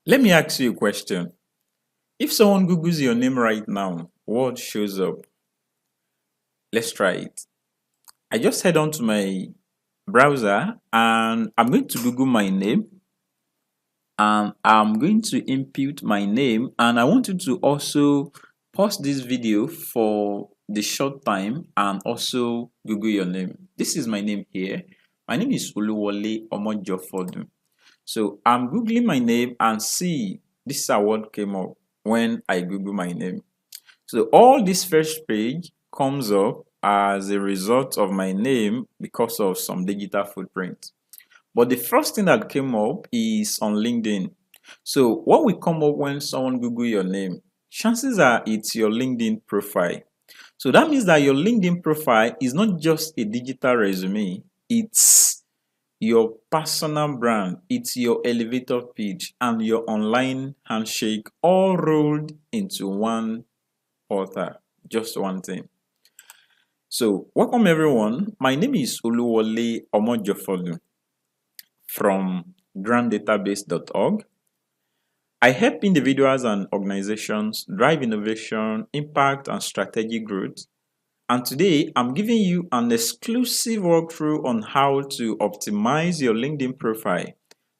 Let me ask you a question. If someone Googles your name right now, what shows up? Let's try it. I just head on to my browser and I'm going to Google my name and I'm going to input my name, and I want you to also pause this video for the short time and also Google your name. This is my name here. My name is Oluwole Omojofodu. So I'm Googling my name and see this award came up when I Google my name. So all this first page comes up as a result of my name because of some digital footprint. But the first thing that came up is on LinkedIn. So what will come up when someone Google your name? Chances are it's your LinkedIn profile. So that means that your LinkedIn profile is not just a digital resume, it's your personal brand, it's your elevator pitch, and your online handshake all rolled into one portal. Just one thing. So, welcome everyone. My name is Oluwole Omojofodu from granddatabase.org. I help individuals and organizations drive innovation, impact, and strategic growth. And today, I'm giving you an exclusive walkthrough on how to optimize your LinkedIn profile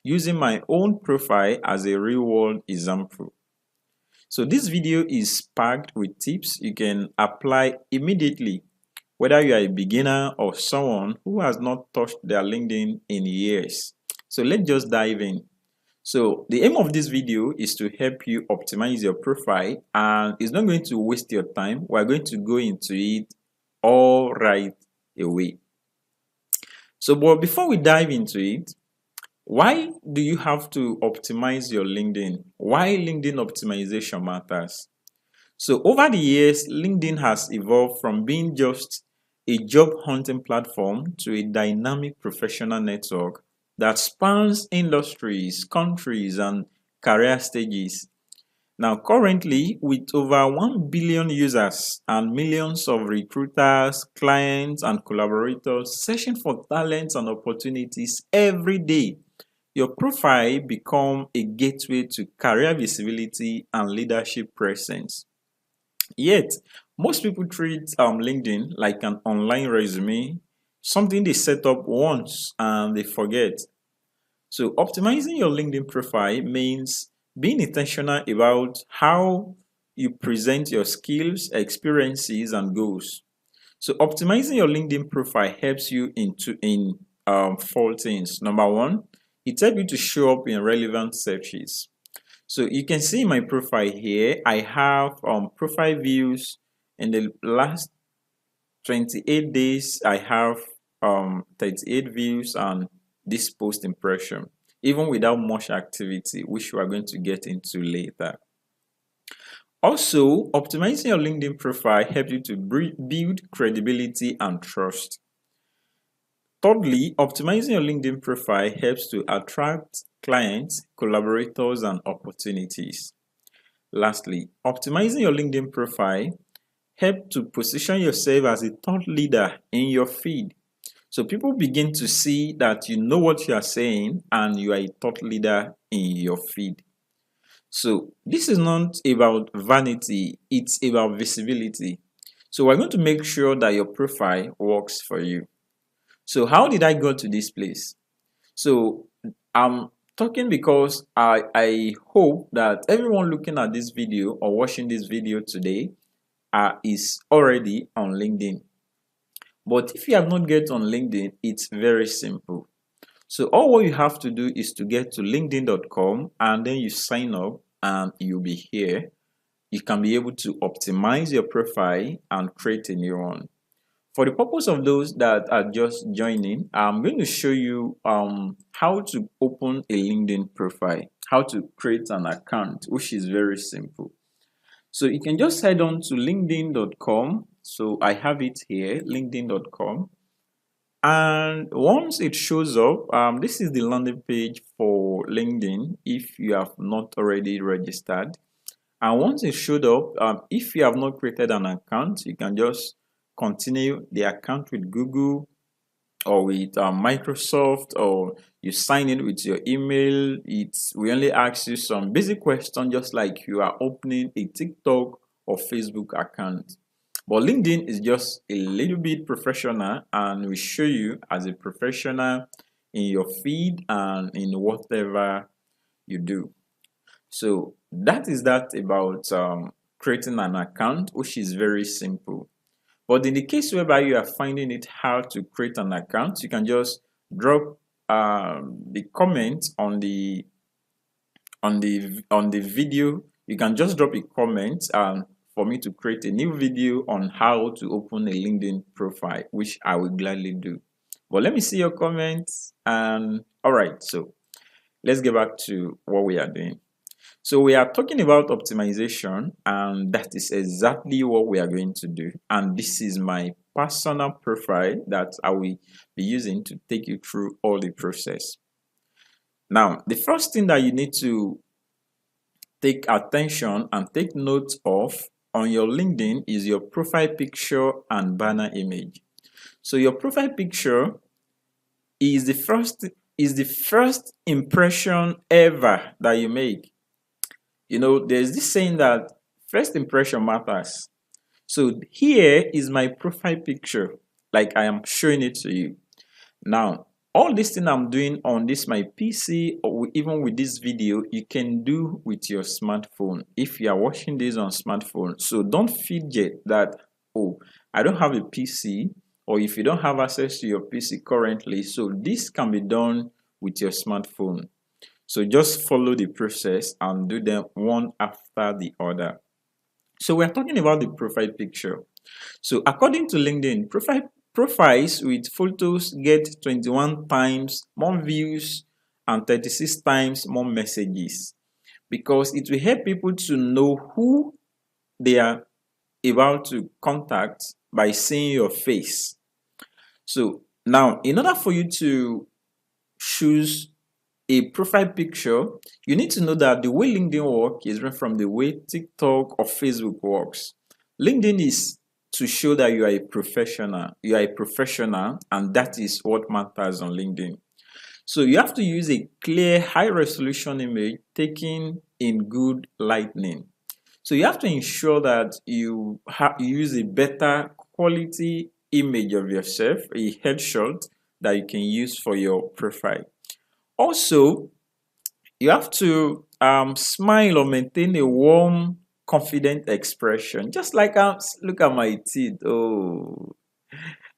using my own profile as a real-world example. So this video is packed with tips you can apply immediately, whether you are a beginner or someone who has not touched their LinkedIn in years. So let's just dive in. So the aim of this video is to help you optimize your profile, and it's not going to waste your time. We're going to go into it all right away. So, but before we dive into it, why do you have to optimize your LinkedIn? Why LinkedIn optimization matters? So over the years, LinkedIn has evolved from being just a job hunting platform to a dynamic professional network that spans industries, countries, and career stages. Now, currently, with over 1 billion users and millions of recruiters, clients, and collaborators searching for talents and opportunities every day, your profile becomes a gateway to career visibility and leadership presence. Yet, most people treat LinkedIn like an online resume, something they set up once and they forget. So, optimizing your LinkedIn profile means being intentional about how you present your skills, experiences, and goals. So, optimizing your LinkedIn profile helps you in four things. Number one, it helps you to show up in relevant searches. So you can see my profile here. I have profile views in the last 28 days. I have 38 views and this post impression, even without much activity, which we are going to get into later. Also, optimizing your LinkedIn profile helps you to build credibility and trust. Thirdly, optimizing your LinkedIn profile helps to attract clients, collaborators, and opportunities. Lastly, optimizing your LinkedIn profile helps to position yourself as a thought leader in your feed. So people begin to see that you know what you are saying and you are a thought leader in your feed. So this is not about vanity, it's about visibility. So we're going to make sure that your profile works for you. So how did I go to this place? So I'm talking because I hope that everyone looking at this video or watching this video today is already on LinkedIn. But if you have not get on LinkedIn, it's very simple. So all what you have to do is to get to linkedin.com and then you sign up and you'll be here. You can be able to optimize your profile and create a new one. For the purpose of those that are just joining, I'm going to show you how to open a LinkedIn profile, how to create an account, which is very simple. So you can just head on to linkedin.com. So I have it here, linkedin.com. And once it shows up, this is the landing page for LinkedIn if you have not already registered. And once it showed up, if you have not created an account, you can just continue the account with Google or with Microsoft, or you sign in with your email. We only ask you some basic questions, just like you are opening a TikTok or Facebook account. But LinkedIn is just a little bit professional, and we show you as a professional in your feed and in whatever you do. So that is that about creating an account, which is very simple. But in the case whereby you are finding it hard to create an account, you can just drop the comment on the video. You can just drop a comment for me to create a new video on how to open a LinkedIn profile, which I will gladly do. But let me see your comments. And all right, so let's get back to what we are doing. So we are talking about optimization, and that is exactly what we are going to do. And this is my personal profile that I will be using to take you through all the process. Now, the first thing that you need to take attention and take note of on your LinkedIn is your profile picture and banner image. So your profile picture is the first impression ever that you make. You know, there's this saying that first impression matters. So here is my profile picture, like I am showing it to you. Now, all this thing I'm doing on this my PC, or even with this video, you can do with your smartphone if you are watching this on smartphone. So don't fidget that, oh, I don't have a PC, or if you don't have access to your PC currently. So this can be done with your smartphone. So just follow the process and do them one after the other. So we're talking about the profile picture. So according to LinkedIn, profiles with photos get 21 times more views and 36 times more messages, because it will help people to know who they are about to contact by seeing your face. So now, in order for you to choose a profile picture, you need to know that the way LinkedIn works is different from the way TikTok or Facebook works. LinkedIn is to show that you are a professional. You are a professional, and that is what matters on LinkedIn. So you have to use a clear, high-resolution image taken in good lighting. So you have to ensure that you use a better quality image of yourself, a headshot that you can use for your profile. Also, you have to smile or maintain a warm, confident expression. Just like look at my teeth. Oh,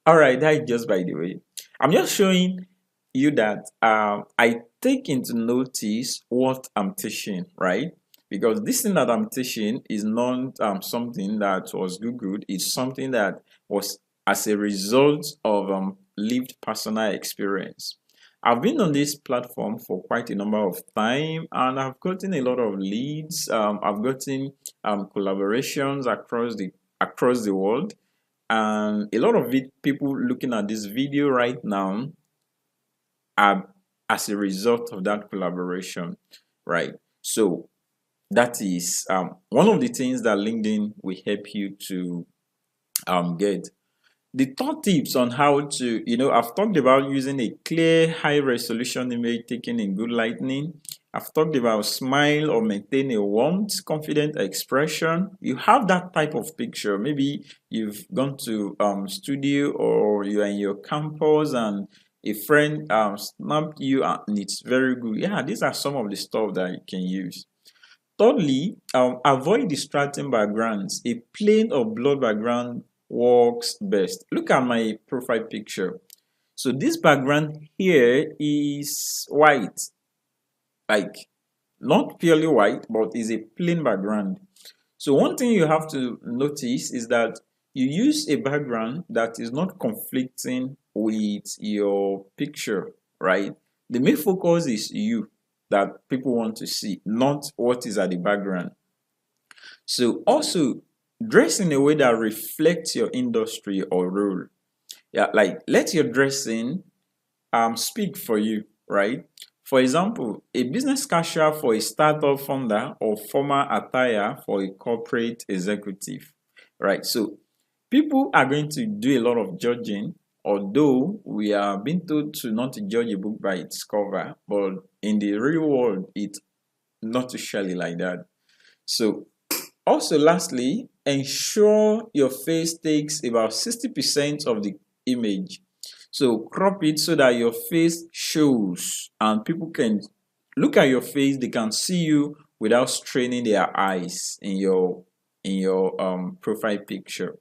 all right. That is just by the way. I'm just showing you that I take into notice what I'm teaching, right? Because this thing that I'm teaching is not something that was Googled. It's something that was as a result of lived personal experience. I've been on this platform for quite a number of time, and I've gotten a lot of leads. I've gotten collaborations across the world, and a lot of people looking at this video right now are as a result of that collaboration, right? So that is one of the things that LinkedIn will help you to get. The third tips on how to, I've talked about using a clear, high resolution image taken in good lighting. I've talked about smile or maintain a warm, confident expression. You have that type of picture. Maybe you've gone to studio, or you're in your campus and a friend snapped you and it's very good. Yeah, these are some of the stuff that you can use. Thirdly, avoid distracting backgrounds. A plain or blurred background works best. Look at my profile picture. So this background here is white, like not purely white, but is a plain background. So one thing you have to notice is that you use a background that is not conflicting with your picture, right? The main focus is you, that people want to see, not what is at the background. So also dress in a way that reflects your industry or role. Yeah, like let your dressing speak for you, right? For example, a business casual for a startup founder, or formal attire for a corporate executive, right? So people are going to do a lot of judging although we are being told to not to judge a book by its cover, but in the real world, it's not usually like that. So also, lastly, ensure your face takes about 60% of the image. So crop it so that your face shows and people can look at your face, they can see you without straining their eyes in your profile picture.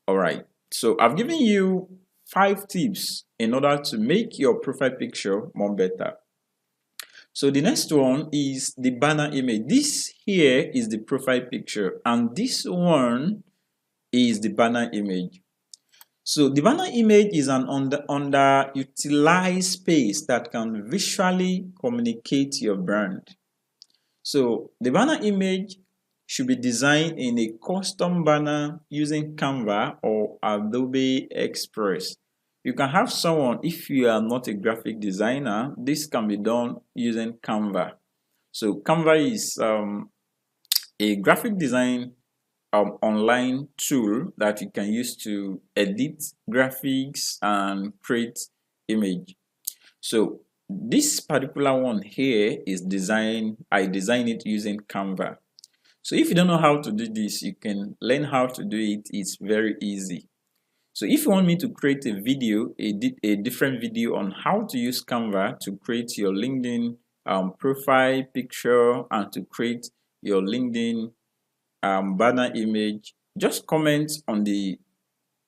All right. So I've given you 5 tips in order to make your profile picture more better. So the next one is the banner image. This here is the profile picture and this one is the banner image. So the banner image is an underutilized space that can visually communicate your brand. So the banner image should be designed in a custom banner using Canva or Adobe Express. You can have someone, if you are not a graphic designer, this can be done using Canva. So Canva is a graphic design online tool that you can use to edit graphics and create image. So this particular one here is I designed it using Canva. So if you don't know how to do this, you can learn how to do it. It's very easy. So if you want me to create a video, a different video on how to use Canva to create your LinkedIn profile picture and to create your LinkedIn banner image, just comment on the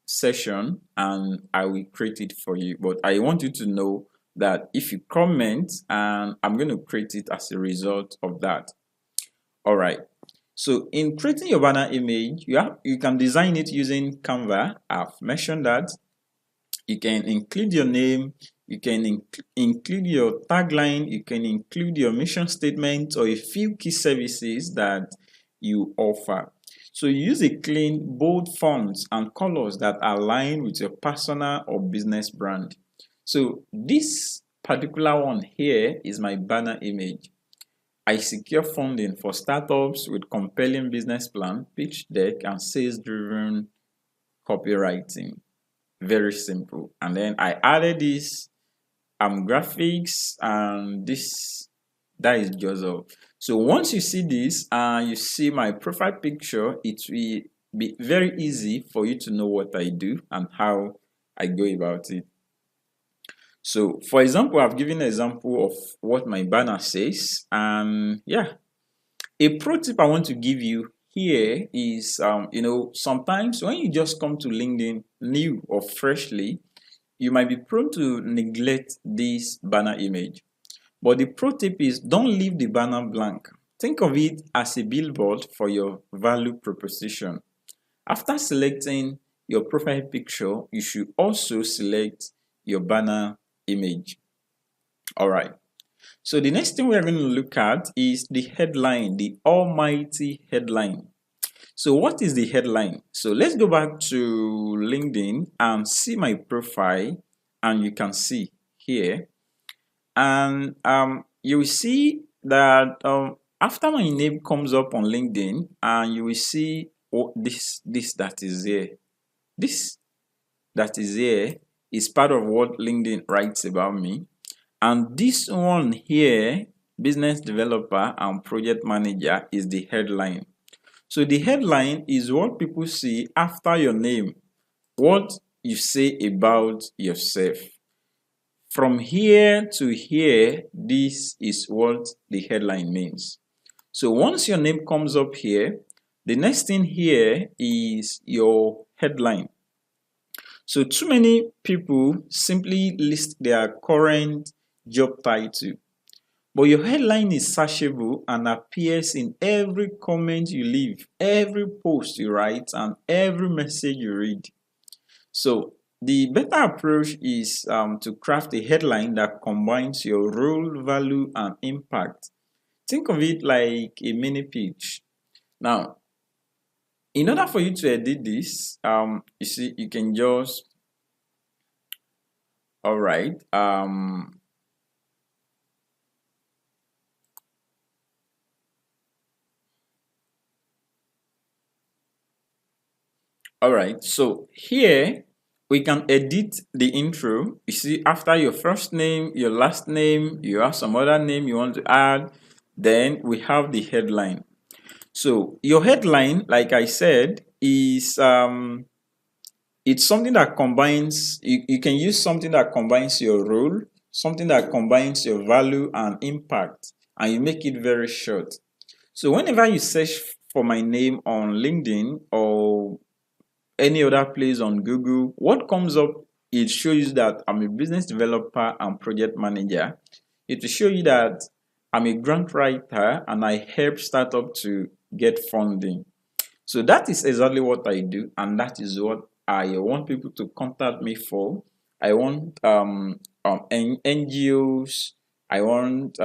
session and I will create it for you. But I want you to know that if you comment, and I'm going to create it as a result of that. All right. So in creating your banner image, you can design it using Canva. I've mentioned that. You can include your name, you can include your tagline, you can include your mission statement or a few key services that you offer. So you use a clean, bold fonts and colors that align with your personal or business brand. So this particular one here is my banner image. I secure funding for startups with compelling business plan, pitch deck, and sales-driven copywriting. Very simple. And then I added this graphics and that is just all. So once you see this and you see my profile picture, it will be very easy for you to know what I do and how I go about it. So for example, I've given an example of what my banner says, and yeah, a pro tip I want to give you here is sometimes when you just come to LinkedIn new or freshly, you might be prone to neglect this banner image. But the pro tip is don't leave the banner blank. Think of it as a billboard for your value proposition. After selecting your profile picture, you should also select your banner image. All right. So the next thing we're going to look at is the headline, the almighty headline. So what is the headline? So let's go back to LinkedIn and see my profile, and you can see here. And you will see that after my name comes up on LinkedIn, and you will see this that is here. This that is here is part of what LinkedIn writes about me. And this one here, business developer and project manager, is the headline. So the headline is what people see after your name, what you say about yourself. From here to here, this is what the headline means. So once your name comes up here, the next thing here is your headline. So too many people simply list their current job title, but your headline is searchable and appears in every comment you leave, every post you write, and every message you read. So the better approach is to craft a headline that combines your role, value, and impact. Think of it like a mini pitch. Now, in order for you to edit this, you see, you can just, all right, all right, so here we can edit the intro. You see, after your first name, your last name, you have some other name you want to add. Then we have the headline. So your headline, like I said, is it's something that combines, you can use something that combines your role, something that combines your value and impact, and you make it very short. So whenever you search for my name on LinkedIn or any other place on Google, what comes up, it shows that I'm a business developer and project manager. It will show you that I'm a grant writer and I help startup to get funding. So that is exactly what I do, and that is what I want people to contact me for. I want NGOs, I want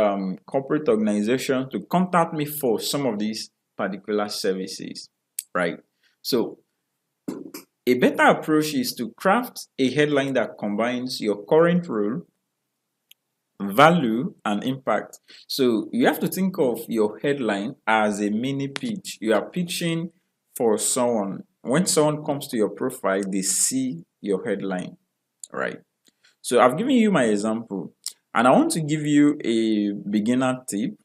corporate organizations to contact me for some of these particular services, right? So a better approach is to craft a headline that combines your current role, value, and impact. So you have to think of your headline as a mini pitch. You are pitching for someone. When someone comes to your profile, they see your headline, right? So I've given you my example, and I want to give you a beginner tip.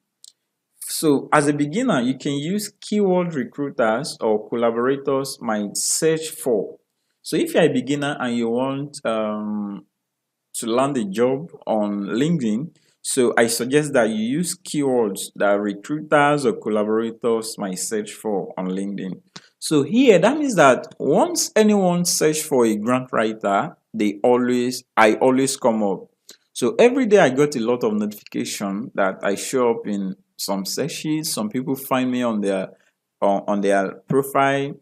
So as a beginner, you can use keyword recruiters or collaborators might search for. So if you're a beginner and you want to land a job on LinkedIn, so I suggest that you use keywords that recruiters or collaborators might search for on LinkedIn. So here, that means that once anyone search for a grant writer, I always come up. So every day I got a lot of notification that I show up in some searches. Some people find me on their profile,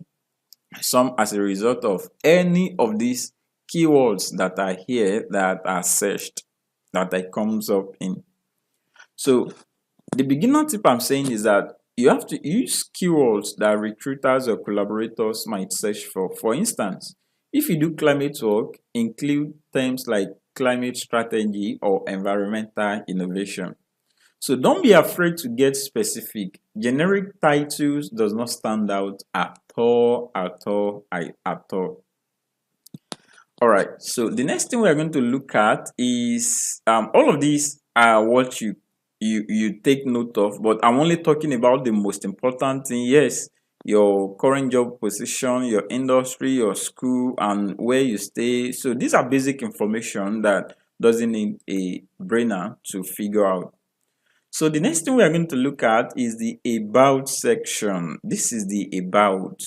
some as a result of any of these keywords that are here that are searched, that I comes up in. So the beginner tip I'm saying is that you have to use keywords that recruiters or collaborators might search for. For instance, if you do climate work, include terms like climate strategy or environmental innovation. So don't be afraid to get specific. Generic titles does not stand out at all, at all, at all. All right. So the next thing we are going to look at is all of these are what you take note of, but I'm only talking about the most important thing. Yes, your current job position, your industry, your school, and where you stay. So these are basic information that doesn't need a brainer to figure out. So the next thing we are going to look at is the about section. This is the about.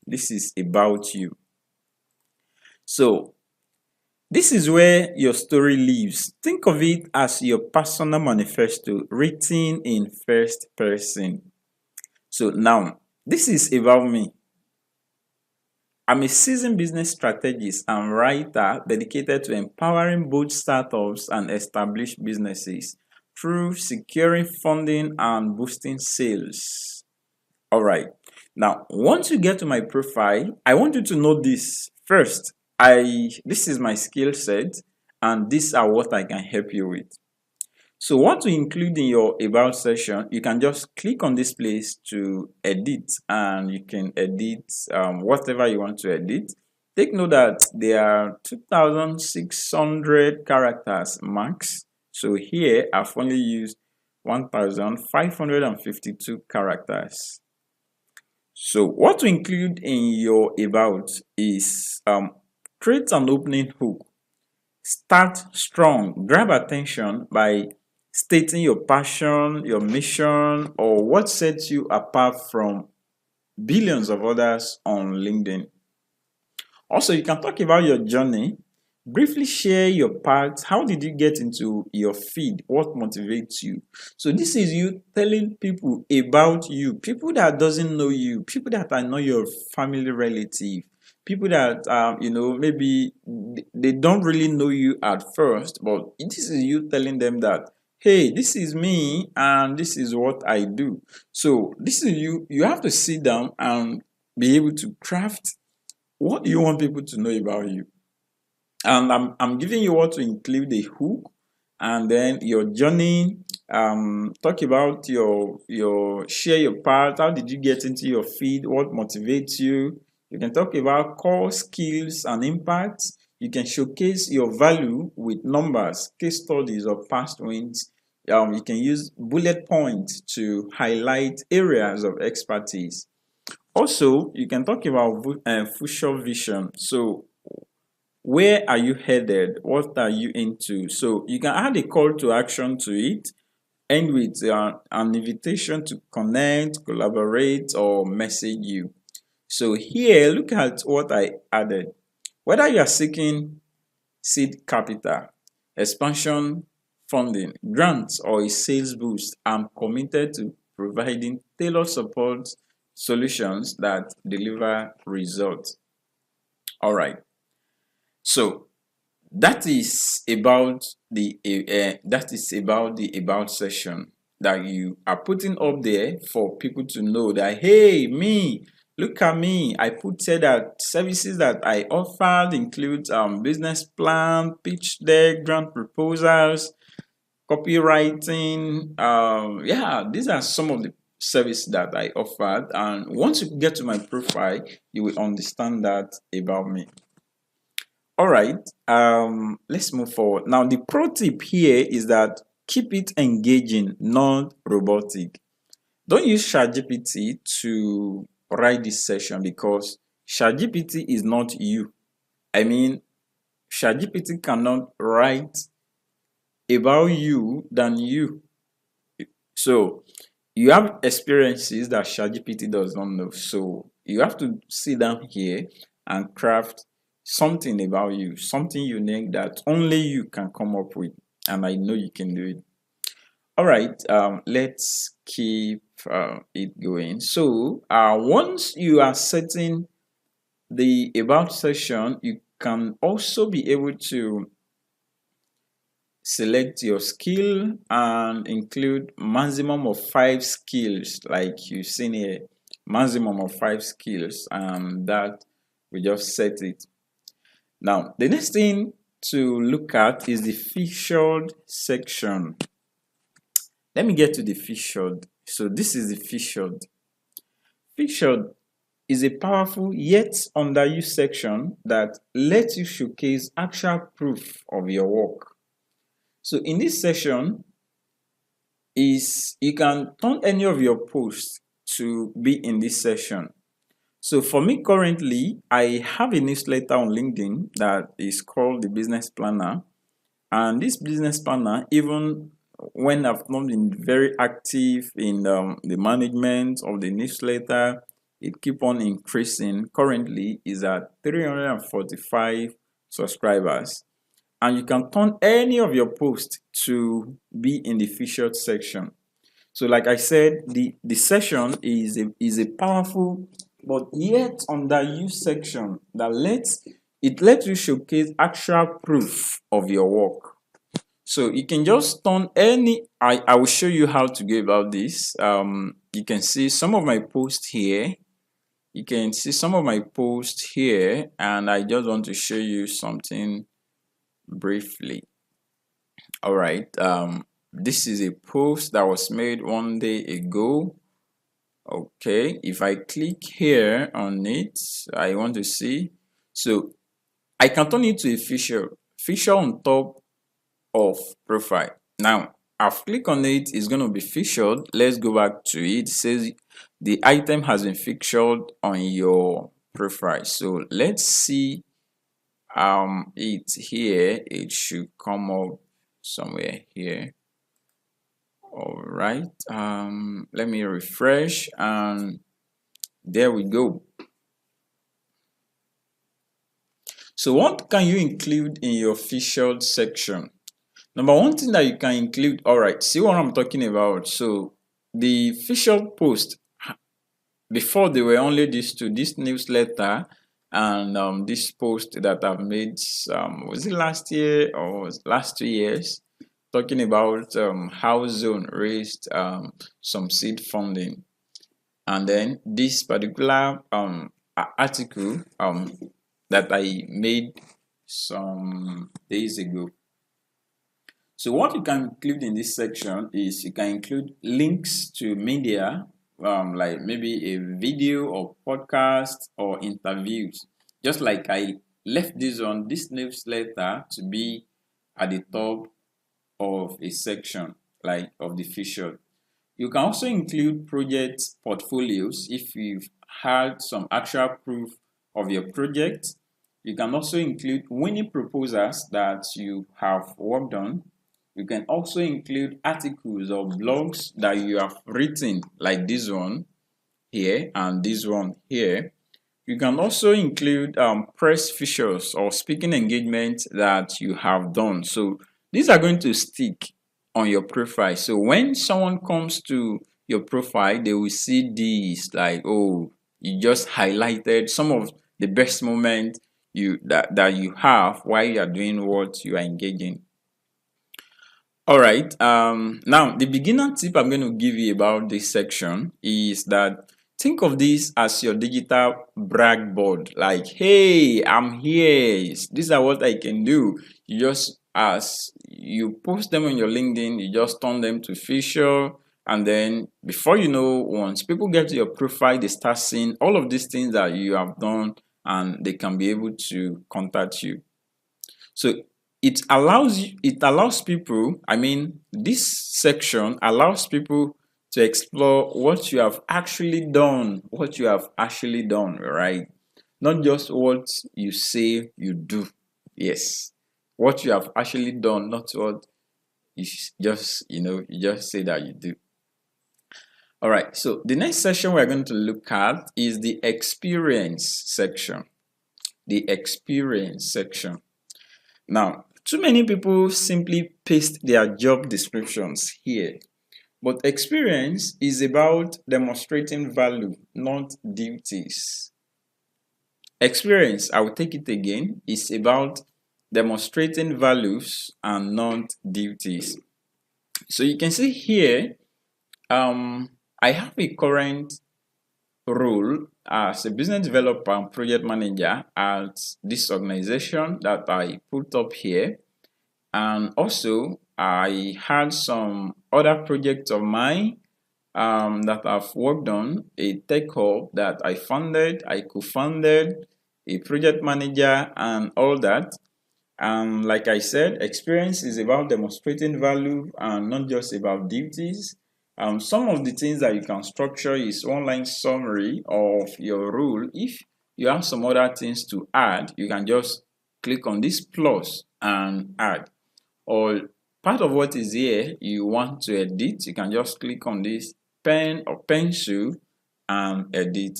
This is about you. So this is where your story lives. Think of it as your personal manifesto written in first person. So now, this is about me. I'm a seasoned business strategist and writer dedicated to empowering both startups and established businesses through securing funding and boosting sales. All right. Now, once you get to my profile, I want you to know this. First, this is my skill set and these are what I can help you with. So what to include in your about section, you can just click on this place to edit, and you can edit whatever you want to edit. Take note that there are 2,600 characters max. So here I've only used 1,552 characters. So what to include in your about is create an opening hook. Start strong. Grab attention by stating your passion, your mission, or what sets you apart from billions of others on LinkedIn. Also, you can talk about your journey. Briefly share your path. How did you get into your feed? What motivates you? So this is you telling people about you, people that doesn't know you, people that are not your family relative, people that maybe they don't really know you at first, but this is you telling them that, hey, this is me and this is what I do. So this is you have to sit down and be able to craft what you want people to know about you. And I'm giving you what to include a hook, and then your journey. Talk about your share your part. How did you get into your feed? What motivates you? You can talk about core skills and impact. You can showcase your value with numbers, case studies, or past wins. You can use bullet points to highlight areas of expertise. Also, you can talk about future vision. So, where are you headed? What are you into? So, you can add a call to action to it, end with an invitation to connect, collaborate, or message you. So here, look at what I added. Whether you are seeking seed capital, expansion funding, grants, or a sales boost, I'm committed to providing tailored support solutions that deliver results. All right. So that is about the about section that you are putting up there for people to know that, hey, me, look at me. I put said that services that I offered include business plan, pitch deck, grant proposals, copywriting. Yeah, these are some of the services that I offered, and once you get to my profile, you will understand that about me. All right, let's move forward. Now, the pro tip here is that keep it engaging, not robotic. Don't use ChatGPT to write this session because ChatGPT is not you. I mean, ChatGPT cannot write about you than you. So, you have experiences that ChatGPT does not know. So, you have to sit down here and craft something about you, something unique that only you can come up with. And I know you can do it. All right, let's keep it going. So, once you are setting the about section, you can also be able to select your skill and include maximum of 5 skills, like you've seen here, maximum of 5 skills, and that we just set it. Now, the next thing to look at is the featured section. Let me get to the featured. So this is the featured. Featured is a powerful yet underused section that lets you showcase actual proof of your work. So in this section is you can turn any of your posts to be in this section. So for me currently, I have a newsletter on LinkedIn that is called the Business Planner. And this business planner, even when I've not been very active in the management of the newsletter, it keep on increasing. Currently is at 345 subscribers. And you can turn any of your posts to be in the featured section. So like I said, the session is a powerful but yet underused section that lets you showcase actual proof of your work. So you can just turn any, I will show you how to go about this. You can see some of my posts here. You can see some of my posts here, and I just want to show you something briefly. All right. This is a post that was made one day ago. Okay, if I click here on it, I want to see. So I can turn it to a feature on top of profile. Now I've clicked on it, it's going to be featured. Let's go back to it. It says the item has been featured on your profile. So let's see it here. It should come up somewhere here. All right, let me refresh, and there we go. So what can you include in your featured section? Number one thing that you can include, all right, see what I'm talking about. So the featured post, before they were only these two, this newsletter and this post that I've made, was it last year or was last 2 years, talking about how Zone raised some seed funding. And then this particular article that I made some days ago. So what you can include in this section is you can include links to media, like maybe a video or podcast or interviews. Just like I left this newsletter to be at the top of a section like of the feature. You can also include project portfolios if you've had some actual proof of your project. You can also include winning proposals that you have worked on. You can also include articles or blogs that you have written, like this one here and this one here. You can also include press features or speaking engagements that you have done. So these are going to stick on your profile. So when someone comes to your profile, they will see these like, oh, you just highlighted some of the best moments that you have while you are doing what you are engaging. All right. Now the beginner tip I'm going to give you about this section is that think of this as your digital brag board. Like, hey, I'm here. These are what I can do. You just as you post them on your LinkedIn, you just turn them to feature, and then before you know, once people get to your profile, they start seeing all of these things that you have done, and they can be able to contact you. So it allows people, I mean, this section allows people to explore what you have actually done, right? Not just what you say you do. Yes. What you have actually done, not what you just say that you do. All right. So the next section we're going to look at is the experience section. The experience section. Now, too many people simply paste their job descriptions here, but experience is about demonstrating value, not duties. Experience, I will take it again, is about demonstrating values and not duties. So you can see here, I have a current role as a business developer and project manager at this organization that I put up here. And also, I had some other projects of mine that I've worked on, a tech hub that I co-founded, a project manager, and all that. And like I said, experience is about demonstrating value and not just about duties. Some of the things that you can structure is one-line summary of your role. If you have some other things to add, you can just click on this plus and add. Or part of what is here you want to edit, you can just click on this pen or pencil and edit.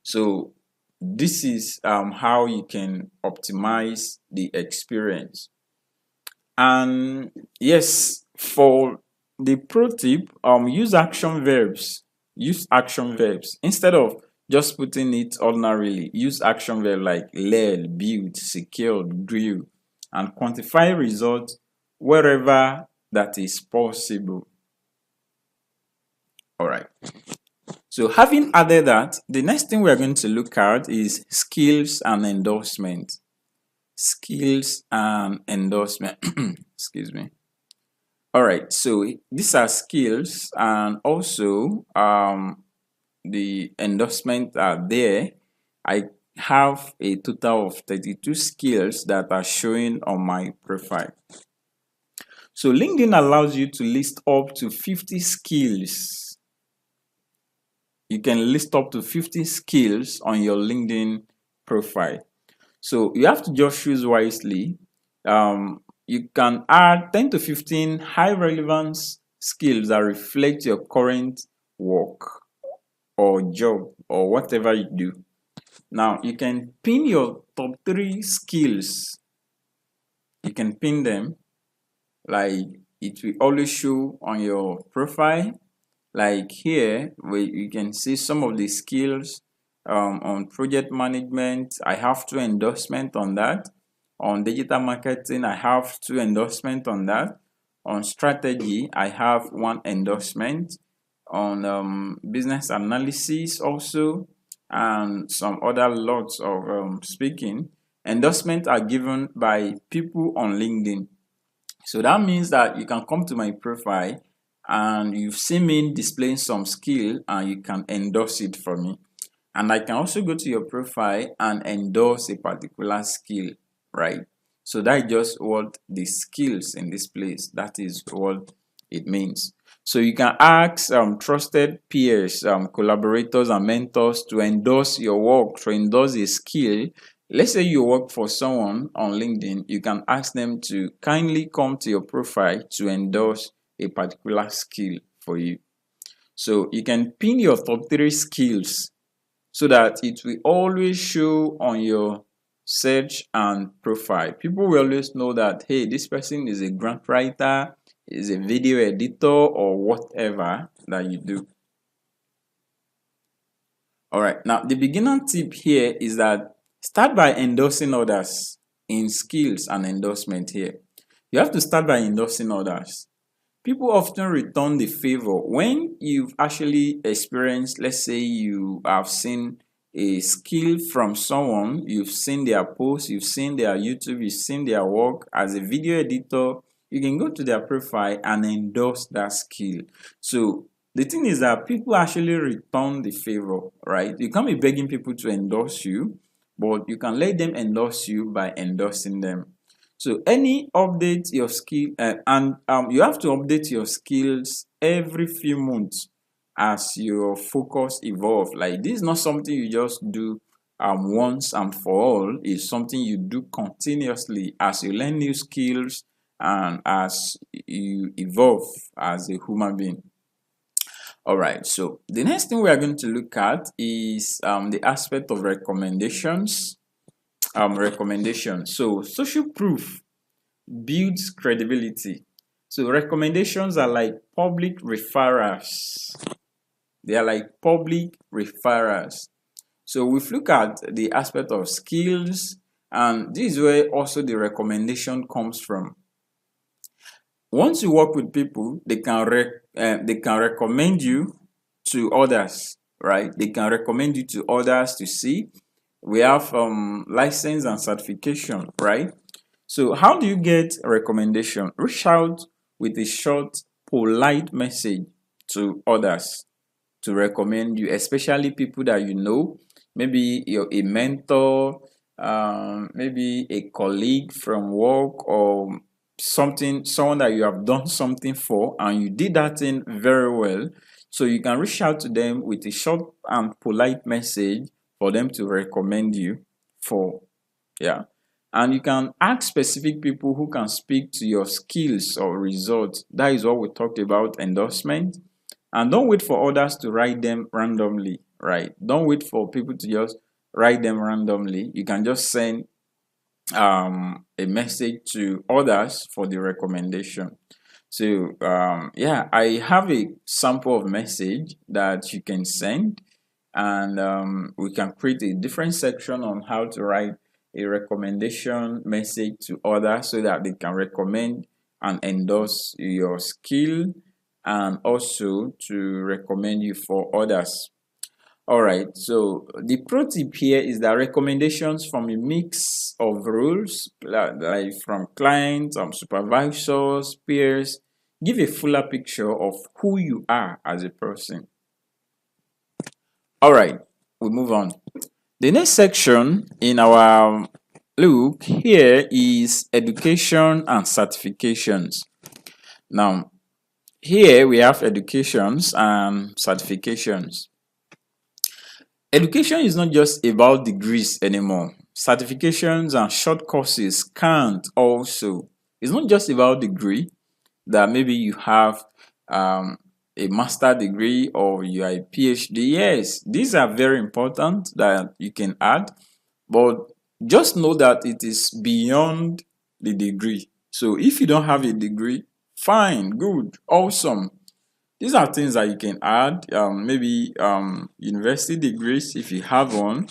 So this is how you can optimize the experience. And yes, for the pro tip, use action verbs. Use action verbs instead of just putting it ordinarily. Use action verb like led, build, secured, grew, and quantify results wherever that is possible. All right. So having added that, the next thing we are going to look at is skills and endorsement. Skills and endorsement. Excuse me. All right. So these are skills, and also the endorsement are there. I have a total of 32 skills that are showing on my profile. So LinkedIn allows you to list up to 50 skills. You can list up to 50 skills on your LinkedIn profile. So you have to just choose wisely. You can add 10 to 15 high relevance skills that reflect your current work or job or whatever you do. Now you can pin your top 3 skills. You can pin them, like it will always show on your profile. Like here, where you can see some of the skills on project management. I have 2 endorsements on that. On digital marketing, I have 2 endorsements on that. On strategy, I have 1 endorsement. On business analysis also, and some other lots of speaking. Endorsements are given by people on LinkedIn. So that means that you can come to my profile and you've seen me displaying some skill and you can endorse it for me. And I can also go to your profile and endorse a particular skill, right? So that is just what the skills in this place, that is what it means. So you can ask trusted peers, collaborators and mentors to endorse your work, to endorse a skill. Let's say you work for someone on LinkedIn, you can ask them to kindly come to your profile to endorse a particular skill for you. So you can pin your top 3 skills so that it will always show on your search and profile. People will always know that, hey, this person is a grant writer, is a video editor, or whatever that you do. All right, now the beginner tip here is that start by endorsing others in skills and endorsement here. You have to start by endorsing others. People often return the favor when you've actually experienced, let's say you have seen a skill from someone, you've seen their post, you've seen their YouTube, you've seen their work as a video editor. You can go to their profile and endorse that skill. So the thing is that people actually return the favor, right? You can't be begging people to endorse you, but you can let them endorse you by endorsing them. So any update your skill and you have to update your skills every few months as your focus evolve. Like, this is not something you just do once and for all. It's something you do continuously as you learn new skills and as you evolve as a human being. All right, so the next thing we are going to look at is the aspect of recommendations. So social proof builds credibility. So recommendations are like public referrals. They are like public referrals. So we've looked at the aspect of skills, and this is where also the recommendation comes from. Once you work with people, they can recommend you to others, right? They can recommend you to others to see. We have license and certification, right? So how do you get a recommendation? Reach out with a short, polite message to others to recommend you, especially people that you know. Maybe you're a mentor, maybe a colleague from work, or someone that you have done something for and you did that thing very well. So you can reach out to them with a short and polite message for them to recommend you for. Yeah. And you can ask specific people who can speak to your skills or results. That is what we talked about, endorsement. And don't wait for others to write them randomly, right? Don't wait for people to just write them randomly. You can just send a message to others for the recommendation. So yeah, I have a sample of message that you can send, and we can create a different section on how to write a recommendation message to others so that they can recommend and endorse your skill and also to recommend you for others. All right, so the pro tip here is that recommendations from a mix of roles, like from clients, supervisors, peers, give a fuller picture of who you are as a person. All right, we move on. The next section in our look here is education and certifications. Now, here we have educations and certifications. Education is not just about degrees anymore. Certifications and short courses can't also. It's not just about degree, that maybe you have a master degree or you are a PhD. Yes, these are very important that you can add, but just know that it is beyond the degree. So if you don't have a degree, fine, good, awesome. These are things that you can add, maybe university degrees if you have one,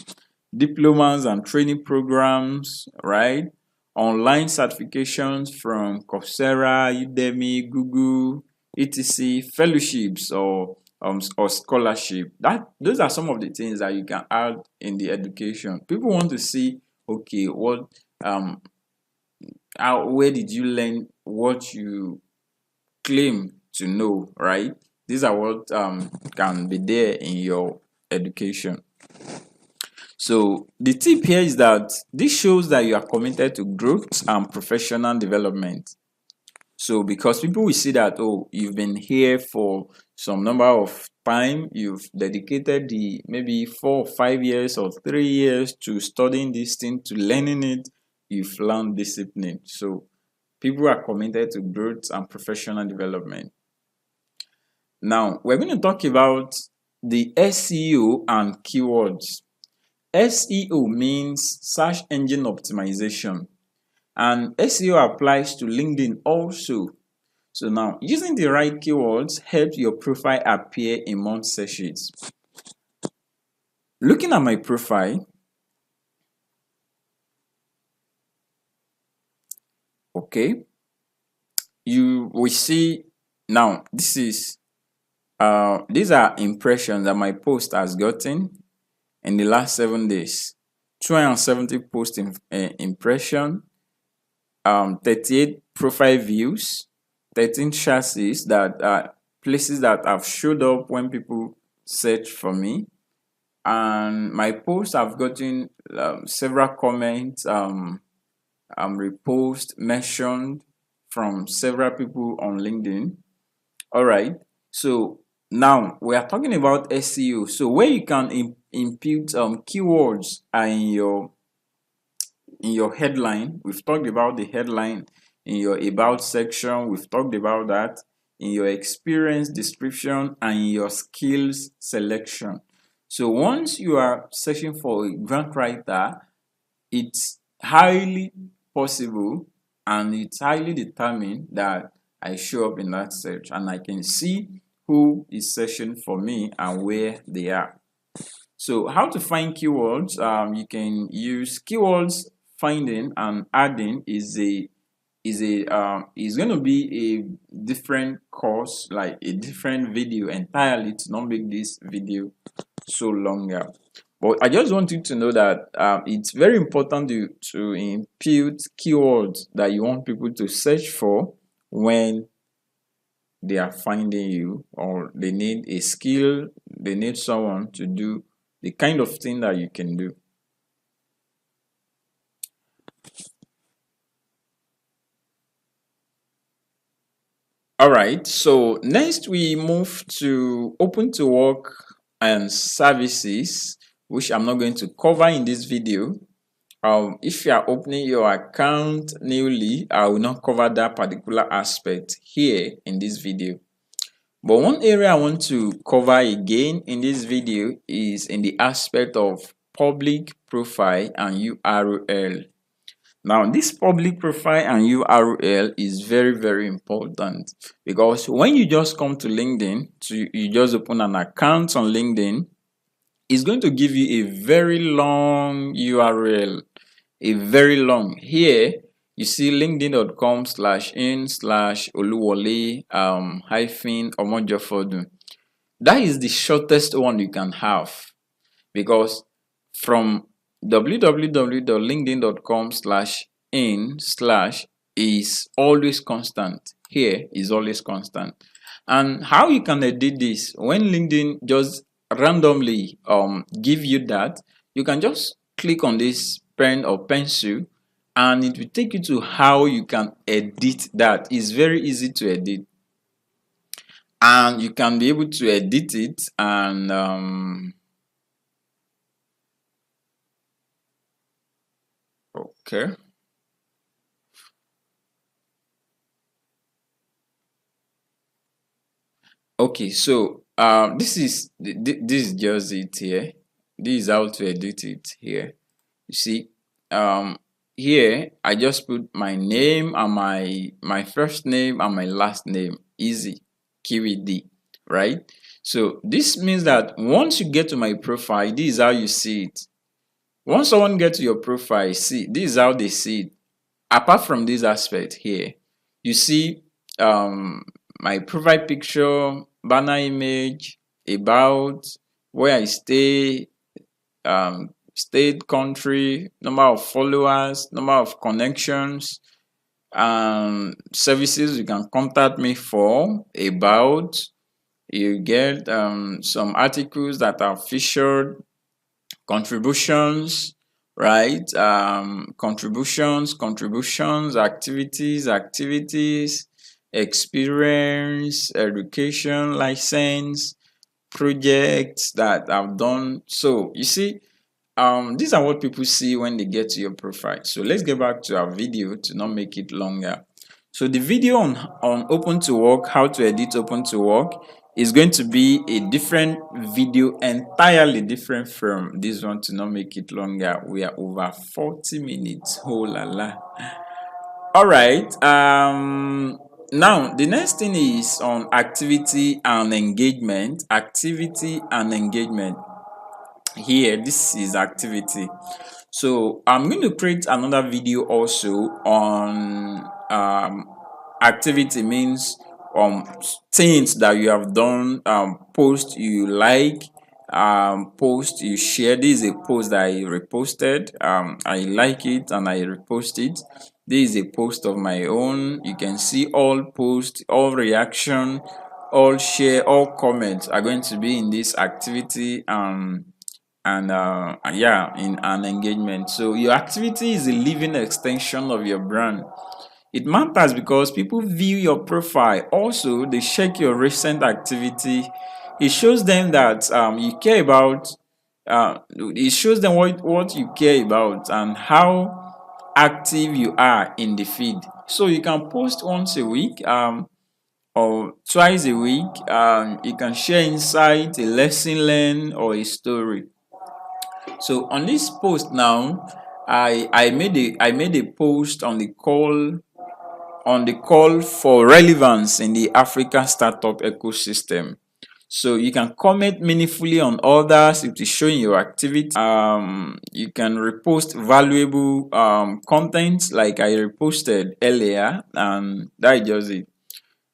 diplomas and training programs, right? Online certifications from Coursera, Udemy, Google, etc., fellowships or scholarship. Those are some of the things that you can add in the education. People want to see, okay, what where did you learn what you claim to know, right? These are what can be there in your education. So the tip here is that this shows that you are committed to growth and professional development. So because people will see that, oh, you've been here for some number of time, you've dedicated the maybe 4 or 5 years or 3 years to studying this thing, to learning it, you've learned discipline. So people are committed to growth and professional development. Now, we're going to talk about the SEO and keywords. SEO means search engine optimization, and SEO applies to LinkedIn also. So now, using the right keywords helps your profile appear in more searches. Looking at my profile, okay, you will see now these are impressions that my post has gotten in the last 7 days. 270 post impression, 38 profile views, 13 chassis that are places that have showed up when people search for me, and my posts have gotten several comments, repost mentioned from several people on LinkedIn. All right, so now we are talking about SEO. So where you can impute keywords are in your headline. We've talked about the headline. In your about section, we've talked about that. In your experience description and in your skills selection. So once you are searching for a grant writer, it's highly possible and it's highly determined that I show up in that search and I can see who is searching for me and where they are. So how to find keywords? You can use keywords finding and adding is going to be a different course, like a different video entirely, to not make this video so longer. But I just want you to know that it's very important to impute keywords that you want people to search for when they are finding you, or they need a skill, they need someone to do the kind of thing that you can do. All right, so next we move to open to work and services, which I'm not going to cover in this video. If you are opening your account newly, I will not cover that particular aspect here in this video. But one area I want to cover again in this video is in the aspect of public profile and URL. Now, this public profile and URL is very, very important, because when you just come to LinkedIn, you just open an account on LinkedIn, it's going to give you a very long URL, a very long. Here, you see linkedin.com/in/oluwole hyphen omojofodu. That is the shortest one you can have, because from www.linkedin.com/in/ is always constant. Here is always constant. And how you can edit this, when LinkedIn just randomly give you that, you can just click on this pen or pencil and it will take you to how you can edit that. It's very easy to edit, and you can be able to edit it and okay. Okay, so this is just it here. This is how to edit it here. You see, here I just put my name and my first name and my last name. Easy, QED, right? So this means that once you get to my profile, this is how you see it. Once someone gets to your profile, see, this is how they see it. Apart from this aspect here, you see my profile picture, banner image, about, where I stay, state, country, number of followers, number of connections, services you can contact me for, about. You get some articles that are featured, contributions, right? Contributions, activities, experience, education, license, projects that I've done. So you see, these are what people see when they get to your profile. So let's get back to our video to not make it longer. So the video on open to work, how to edit open to work, is going to be a different video, entirely different from this one, to not make it longer. We are over 40 minutes. Oh la la. All right. Now the next thing is on activity and engagement. Activity and engagement. Here, this is activity. So I'm going to create another video also on activity, means things that you have done, post you like, post you share. This is a post that I reposted. I like it and I repost it. This is a post of my own. You can see all posts, all reaction, all share, all comments are going to be in this activity, and yeah, in an engagement. So your activity is a living extension of your brand. It matters because people view your profile. Also, they check your recent activity. It shows them that you care about. It shows them what you care about and how active you are in the feed. So you can post once a week, or twice a week. You can share insight, a lesson learned, or a story. So on this post now, I made a post on the call for relevance in the African startup ecosystem. So you can comment meaningfully on others if it's showing your activity. You can repost valuable content like I reposted earlier, and that is just it.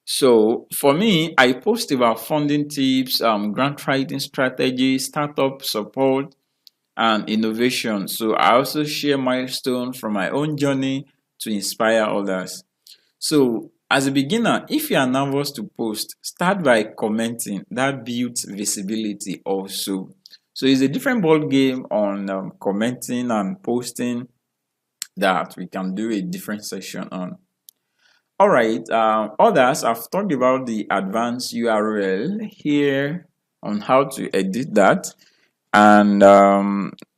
So for me, I post about funding tips, grant writing strategies, startup support, and innovation. So I also share milestones from my own journey to inspire others. So as a beginner, if you are nervous to post, start by commenting. That builds visibility also. So it's a different ball game on commenting and posting that we can do a different session on. All right, others, I've talked about the advanced URL here on how to edit that, and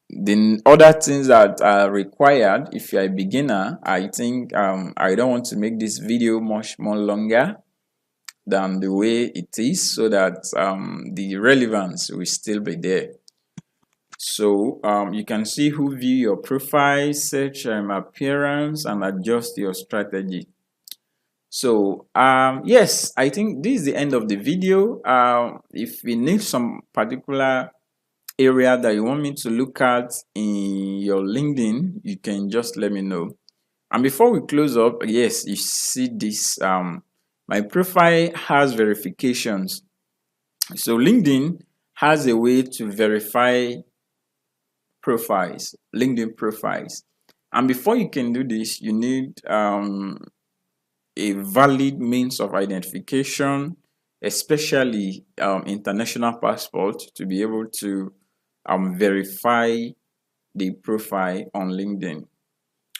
the other things that are required if you're a beginner. I think I don't want to make this video much more longer than the way it is, so that the relevance will still be there. So you can see who view your profile, search appearance, and adjust your strategy. So yes, I think this is the end of the video. If you need some particular area that you want me to look at in your LinkedIn, you can just let me know. And before we close up, yes, you see this, my profile has verifications. So LinkedIn has a way to verify profiles, LinkedIn profiles. And before you can do this, you need a valid means of identification, especially international passport, to be able to verify the profile on LinkedIn.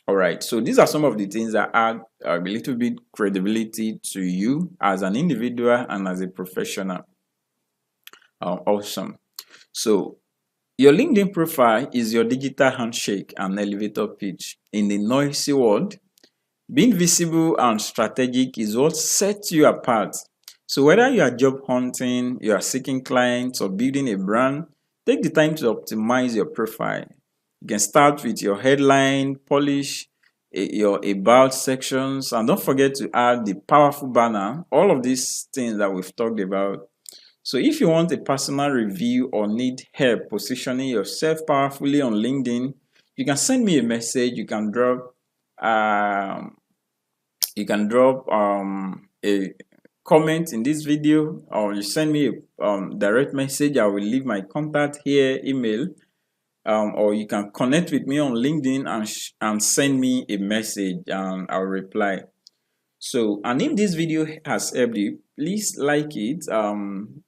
All right, so these are some of the things that add a little bit credibility to you as an individual and as a professional. Awesome. So your LinkedIn profile is your digital handshake and elevator pitch. In the noisy world, being visible and strategic is what sets you apart. So whether you are job hunting, you are seeking clients, or building a brand, take the time to optimize your profile. You can start with your headline, polish your about sections, and don't forget to add the powerful banner. All of these things that we've talked about. So if you want a personal review or need help positioning yourself powerfully on LinkedIn, you can send me a message. You can drop a comment in this video, or you send me a direct message. I will leave my contact here, email. or you can connect with me on LinkedIn and send me a message and I'll reply. So, and if this video has helped you, please like it,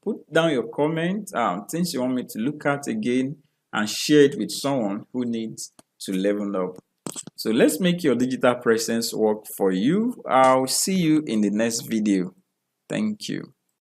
put down your comment, things you want me to look at again, and share it with someone who needs to level up. So let's make your digital presence work for you. I'll see you in the next video. Thank you.